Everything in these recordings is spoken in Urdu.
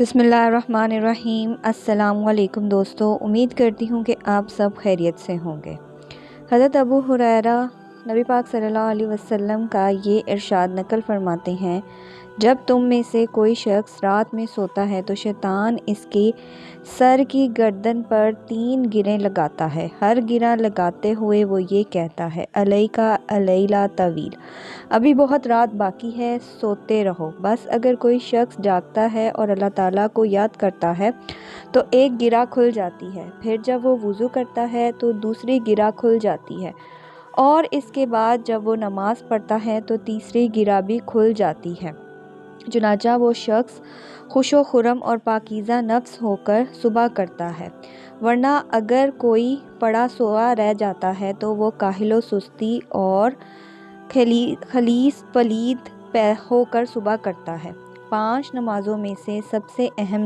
بسم اللہ الرحمن الرحیم۔ السلام علیکم دوستو، امید کرتی ہوں کہ آپ سب خیریت سے ہوں گے۔ حضرت ابو ہریرہ نبی پاک صلی اللہ علیہ وسلم کا یہ ارشاد نقل فرماتے ہیں، جب تم میں سے کوئی شخص رات میں سوتا ہے تو شیطان اس کی سر کی گردن پر 3 گریں لگاتا ہے۔ ہر گرہ لگاتے ہوئے وہ یہ کہتا ہے، علیکا اللیلہ طویل، ابھی بہت رات باقی ہے، سوتے رہو۔ بس اگر کوئی شخص جاگتا ہے اور اللہ تعالیٰ کو یاد کرتا ہے تو ایک گرہ کھل جاتی ہے، پھر جب وہ وضو کرتا ہے تو دوسری گرہ کھل جاتی ہے، اور اس کے بعد جب وہ نماز پڑھتا ہے تو تیسری گرہ بھی کھل جاتی ہے۔ چنانچہ وہ شخص خوش و خرم اور پاکیزہ نفس ہو کر صبح کرتا ہے، ورنہ اگر کوئی پڑا سوا رہ جاتا ہے تو وہ کاہل و سستی اور خلیص پلید ہو کر صبح کرتا ہے۔ 5 نمازوں میں سے سب سے اہم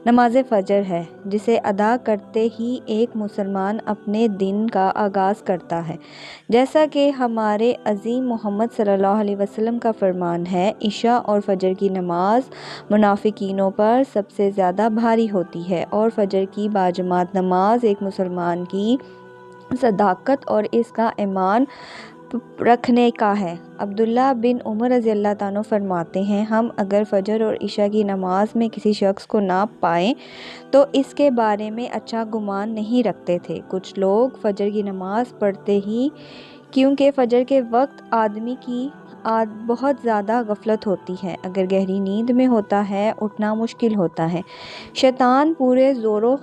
نماز فجر ہے، جسے ادا کرتے ہی ایک مسلمان اپنے دن کا آغاز کرتا ہے۔ جیسا کہ ہمارے عظیم محمد صلی اللہ علیہ وسلم کا فرمان ہے، عشاء اور فجر کی نماز منافقینوں پر سب سے زیادہ بھاری ہوتی ہے، اور فجر کی باجماعت نماز ایک مسلمان کی صداقت اور اس کا ایمان رکھنے کا ہے۔ عبداللہ بن عمر رضی اللہ عنہ فرماتے ہیں، ہم اگر فجر اور عشاء کی نماز میں کسی شخص کو نہ پائیں تو اس کے بارے میں اچھا گمان نہیں رکھتے تھے۔ کچھ لوگ فجر کی نماز پڑھتے ہی کیونکہ فجر کے وقت آدمی کی بہت زیادہ غفلت ہوتی ہے، اگر گہری نیند میں ہوتا ہے اٹھنا مشکل ہوتا ہے، شیطان پورے زوروں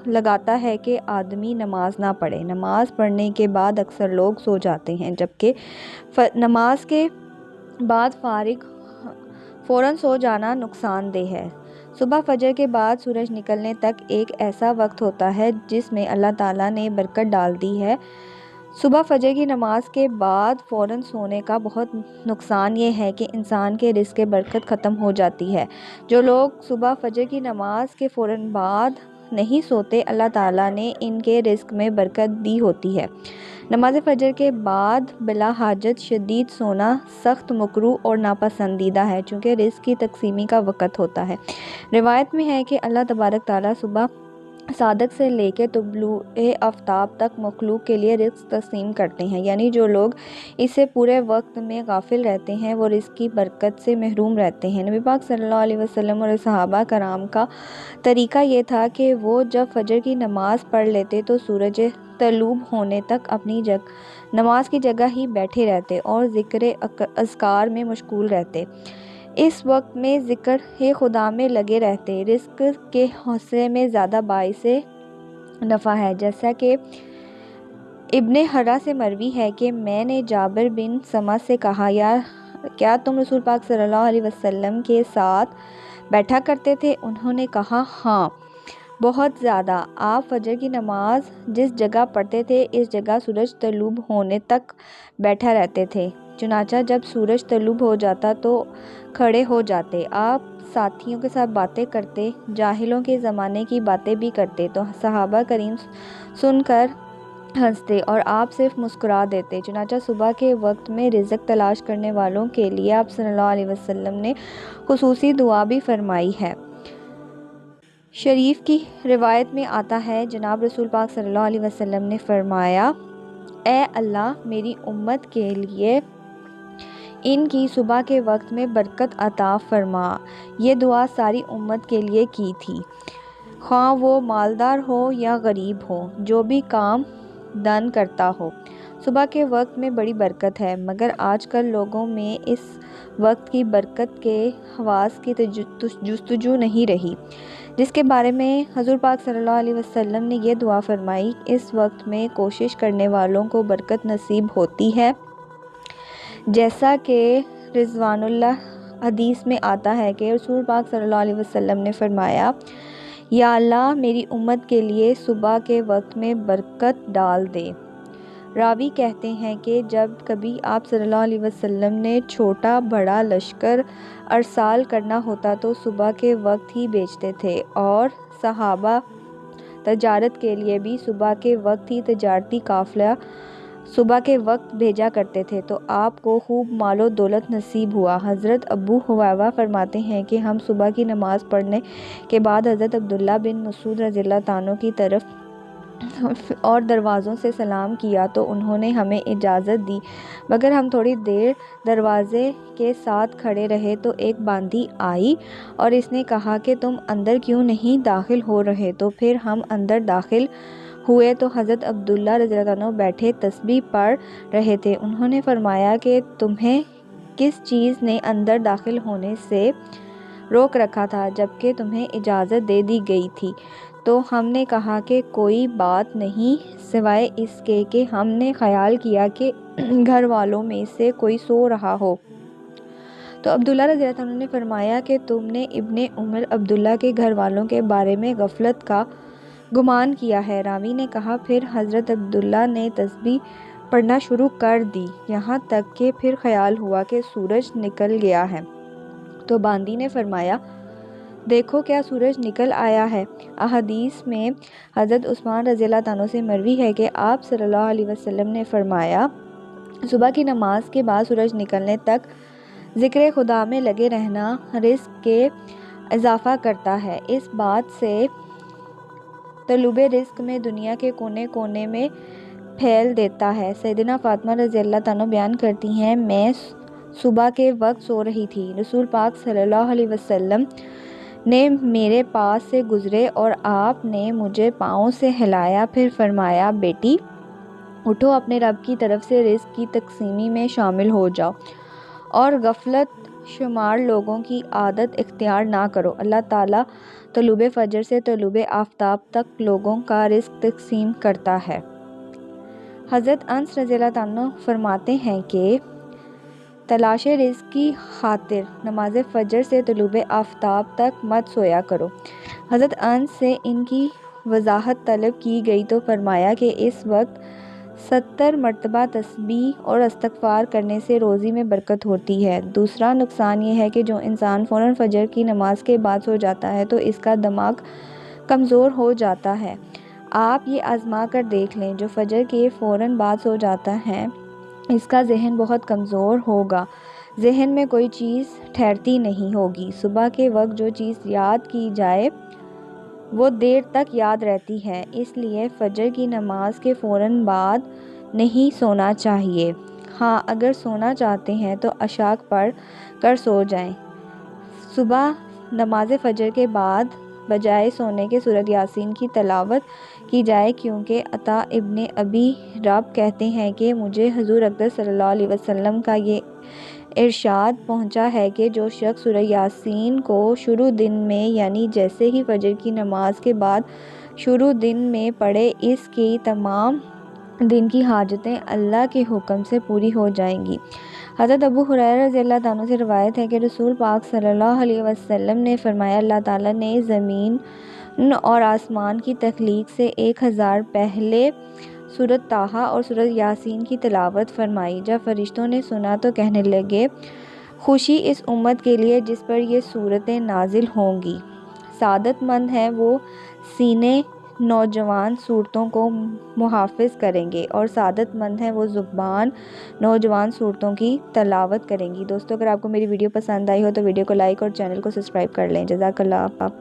لگاتا ہے کہ آدمی نماز نہ پڑھے۔ نماز پڑھنے کے بعد اکثر لوگ سو جاتے ہیں، جبکہ نماز کے بعد فوراً سو جانا نقصان دہ ہے۔ صبح فجر کے بعد سورج نکلنے تک ایک ایسا وقت ہوتا ہے جس میں اللہ تعالیٰ نے برکت ڈال دی ہے۔ صبح فجر کی نماز کے بعد فوراً سونے کا بہت نقصان یہ ہے کہ انسان کے رزق کی برکت ختم ہو جاتی ہے۔ جو لوگ صبح فجر کی نماز کے فوراً بعد نہیں سوتے، اللہ تعالیٰ نے ان کے رزق میں برکت دی ہوتی ہے۔ نماز فجر کے بعد بلا حاجت شدید سونا سخت مکروہ اور ناپسندیدہ ہے، چونکہ رزق کی تقسیمی کا وقت ہوتا ہے۔ روایت میں ہے کہ اللہ تبارک تعالیٰ صبح صادق سے لے کے طلوع آفتاب تک مخلوق کے لیے رزق تقسیم کرتے ہیں، یعنی جو لوگ اس سے پورے وقت میں غافل رہتے ہیں وہ رزق کی برکت سے محروم رہتے ہیں۔ نبی پاک صلی اللہ علیہ وسلم اور صحابہ کرام کا طریقہ یہ تھا کہ وہ جب فجر کی نماز پڑھ لیتے تو سورج طلوع ہونے تک اپنی نماز کی جگہ ہی بیٹھے رہتے اور ذکر اذکار میں مشغول رہتے۔ اس وقت میں ذکر خدا میں لگے رہتے۔ رزق کے حوصلے میں زیادہ باعث نفع ہے، جیسا کہ ابن حرہ سے مروی ہے کہ میں نے جابر بن سمرہ سے کہا، کیا تم رسول پاک صلی اللہ علیہ وسلم کے ساتھ بیٹھا کرتے تھے؟ انہوں نے کہا، ہاں، بہت زیادہ۔ آپ فجر کی نماز جس جگہ پڑھتے تھے اس جگہ سورج طلوع ہونے تک بیٹھا رہتے تھے، چنانچہ جب سورج طلوع ہو جاتا تو کھڑے ہو جاتے۔ آپ ساتھیوں کے ساتھ باتیں کرتے، جاہلوں کے زمانے کی باتیں بھی کرتے تو صحابہ کریم سن کر ہنستے اور آپ صرف مسکرا دیتے۔ چنانچہ صبح کے وقت میں رزق تلاش کرنے والوں کے لیے آپ صلی اللہ علیہ وسلم نے خصوصی دعا بھی فرمائی ہے۔ شریف کی روایت میں آتا ہے، جناب رسول پاک صلی اللہ علیہ وسلم نے فرمایا، اے اللہ، میری امت کے لیے ان کی صبح کے وقت میں برکت عطا فرما۔ یہ دعا ساری امت کے لیے کی تھی، خواہ وہ مالدار ہو یا غریب ہو، جو بھی کام دن کرتا ہو۔ صبح کے وقت میں بڑی برکت ہے، مگر آج کل لوگوں میں اس وقت کی برکت کے خواص کی جستجو نہیں رہی، جس کے بارے میں حضور پاک صلی اللہ علیہ وسلم نے یہ دعا فرمائی، اس وقت میں کوشش کرنے والوں کو برکت نصیب ہوتی ہے۔ جیسا کہ رضوان اللہ حدیث میں آتا ہے کہ رسول پاک صلی اللہ علیہ وسلم نے فرمایا، یا اللہ، میری امت کے لیے صبح کے وقت میں برکت ڈال دے۔ راوی کہتے ہیں کہ جب کبھی آپ صلی اللہ علیہ وسلم نے چھوٹا بڑا لشکر ارسال کرنا ہوتا تو صبح کے وقت ہی بھیجتے تھے، اور صحابہ تجارت کے لیے بھی صبح کے وقت ہی تجارتی قافلہ صبح کے وقت بھیجا کرتے تھے تو آپ کو خوب مال و دولت نصیب ہوا۔ حضرت ابو حویرہ فرماتے ہیں کہ ہم صبح کی نماز پڑھنے کے بعد حضرت عبداللہ بن مسعود رضی اللہ عنہ کی طرف اور دروازوں سے سلام کیا تو انہوں نے ہمیں اجازت دی، مگر ہم تھوڑی دیر دروازے کے ساتھ کھڑے رہے تو ایک باندی آئی اور اس نے کہا کہ تم اندر کیوں نہیں داخل ہو رہے؟ تو پھر ہم اندر داخل ہوئے تو حضرت عبداللہ رضی اللہ عنہ بیٹھے تسبیح پڑھ رہے تھے۔ انہوں نے فرمایا کہ تمہیں کس چیز نے اندر داخل ہونے سے روک رکھا تھا جبکہ تمہیں اجازت دے دی گئی تھی؟ تو ہم نے کہا کہ کوئی بات نہیں سوائے اس کے کہ ہم نے خیال کیا کہ گھر والوں میں سے کوئی سو رہا ہو۔ تو عبداللہ رضی اللہ عنہ نے فرمایا کہ تم نے ابن عمر عبداللہ کے گھر والوں کے بارے میں غفلت کا گمان کیا ہے۔ راوی نے کہا پھر حضرت عبداللہ نے تسبیح پڑھنا شروع کر دی یہاں تک کہ پھر خیال ہوا کہ سورج نکل گیا ہے۔ تو باندی نے فرمایا دیکھو کیا سورج نکل آیا ہے۔ احادیث میں حضرت عثمان رضی اللہ عنہ سے مروی ہے کہ آپ صلی اللہ علیہ وسلم نے فرمایا صبح کی نماز کے بعد سورج نکلنے تک ذکر خدا میں لگے رہنا رزق کے اضافہ کرتا ہے، اس بات سے طلوب رزق میں دنیا کے کونے کونے میں پھیل دیتا ہے۔ سیدنا فاطمہ رضی اللہ عنہ بیان کرتی ہیں میں صبح کے وقت سو رہی تھی، رسول پاک صلی اللہ علیہ وسلم نے میرے پاس سے گزرے اور آپ نے مجھے پاؤں سے ہلایا، پھر فرمایا بیٹی اٹھو، اپنے رب کی طرف سے رزق کی تقسیمی میں شامل ہو جاؤ اور غفلت شمار لوگوں کی عادت اختیار نہ کرو۔ اللہ تعالیٰ طلوع فجر سے طلوع آفتاب تک لوگوں کا رزق تقسیم کرتا ہے۔ حضرت انس رضی اللہ عنہ فرماتے ہیں کہ تلاش رزق کی خاطر نماز فجر سے طلوع آفتاب تک مت سویا کرو۔ حضرت انس سے ان کی وضاحت طلب کی گئی تو فرمایا کہ اس وقت 70 مرتبہ تسبیح اور استغفار کرنے سے روزی میں برکت ہوتی ہے۔ دوسرا نقصان یہ ہے کہ جو انسان فوراً فجر کی نماز کے بعد سو جاتا ہے تو اس کا دماغ کمزور ہو جاتا ہے۔ آپ یہ آزما کر دیکھ لیں، جو فجر کے فوراً بعد سو جاتا ہے اس کا ذہن بہت کمزور ہوگا، ذہن میں کوئی چیز ٹھہرتی نہیں ہوگی۔ صبح کے وقت جو چیز یاد کی جائے وہ دیر تک یاد رہتی ہے، اس لیے فجر کی نماز کے فوراً بعد نہیں سونا چاہیے۔ ہاں اگر سونا چاہتے ہیں تو عشاء پڑھ کر سو جائیں۔ صبح نماز فجر کے بعد بجائے سونے کے سورۃ یاسین کی تلاوت کی جائے، کیونکہ عطا ابن ابی رب کہتے ہیں کہ مجھے حضور اقدس صلی اللہ علیہ وسلم کا یہ ارشاد پہنچا ہے کہ جو شخص سورہ یاسین کو شروع دن میں یعنی جیسے ہی فجر کی نماز کے بعد شروع دن میں پڑھے اس کی تمام دن کی حاجتیں اللہ کے حکم سے پوری ہو جائیں گی۔ حضرت ابو حریرہ رضی اللہ عنہ سے روایت ہے کہ رسول پاک صلی اللہ علیہ وسلم نے فرمایا اللہ تعالیٰ نے زمین اور آسمان کی تخلیق سے 1000 پہلے سورۃ طٰہٰ اور سورۃ یاسین کی تلاوت فرمائی۔ جب فرشتوں نے سنا تو کہنے لگے خوشی اس امت کے لیے جس پر یہ سورتیں نازل ہوں گی، سعادت مند ہیں وہ سینے نوجوان صورتوں کو محافظ کریں گے، اور سعادت مند ہیں وہ زبان نوجوان صورتوں کی تلاوت کریں گی۔ دوستو اگر آپ کو میری ویڈیو پسند آئی ہو تو ویڈیو کو لائک اور چینل کو سبسکرائب کر لیں۔ جزاک اللہ۔